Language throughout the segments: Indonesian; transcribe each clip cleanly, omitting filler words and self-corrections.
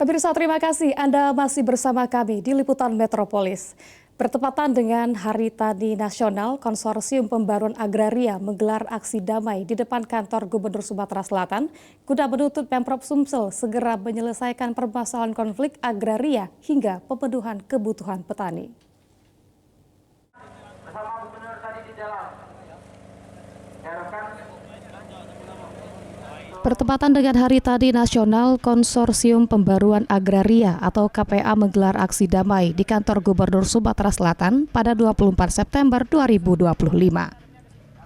Pemirsa, terima kasih Anda masih bersama kami di Liputan Metropolis. Bertepatan dengan Hari Tani Nasional, Konsorsium Pembaruan Agraria menggelar aksi damai di depan kantor Gubernur Sumatera Selatan guna menuntut Pemprov Sumsel segera menyelesaikan permasalahan konflik agraria hingga pemenuhan kebutuhan petani. Bertepatan dengan Hari Tani Nasional, Konsorsium Pembaruan Agraria atau KPA menggelar aksi damai di kantor Gubernur Sumatera Selatan pada 24 September 2025.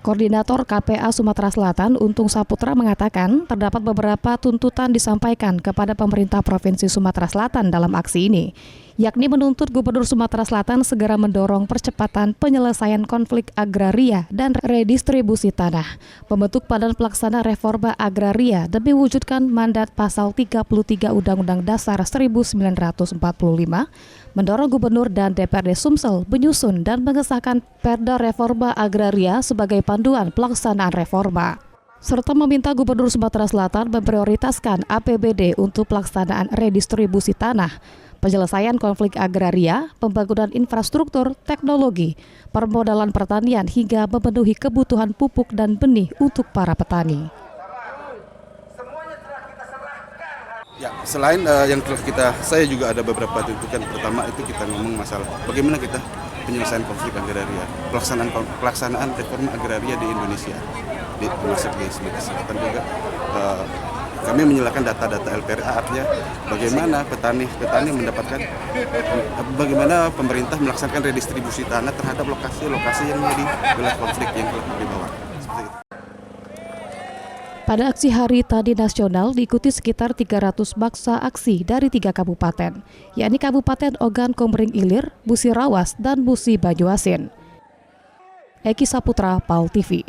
Koordinator KPA Sumatera Selatan, Untung Saputra, mengatakan terdapat beberapa tuntutan disampaikan kepada pemerintah Provinsi Sumatera Selatan dalam aksi ini, yakni menuntut Gubernur Sumatera Selatan segera mendorong percepatan penyelesaian konflik agraria dan redistribusi tanah, membentuk Badan Pelaksana Reforma Agraria demi wujudkan mandat Pasal 33 Undang-Undang Dasar 1945, mendorong Gubernur dan DPRD Sumsel menyusun dan mengesahkan Perda Reforma Agraria sebagai panduan pelaksanaan reforma, serta meminta Gubernur Sumatera Selatan memprioritaskan APBD untuk pelaksanaan redistribusi tanah, penyelesaian konflik agraria, pembangunan infrastruktur, teknologi, permodalan pertanian hingga memenuhi kebutuhan pupuk dan benih untuk para petani. Ya, selain yang telah saya juga ada beberapa tuntutan. Pertama itu kita ngomong masalah bagaimana kita penyelesaian konflik agraria, pelaksanaan reforma agraria di Indonesia, termasuk di Sumatera Selatan juga. Kami menyerahkan data-data LPRA, artinya bagaimana petani mendapatkan, bagaimana pemerintah melaksanakan redistribusi tanah terhadap lokasi-lokasi yang menjadi wilayah konflik yang telah dibawa. Pada aksi Hari Tani Nasional diikuti sekitar 300 maksa aksi dari 3 kabupaten, yakni Kabupaten Ogan Komering Ilir, Musi Rawas, dan Musi Banyuasin. Eki Saputra, PAL TV.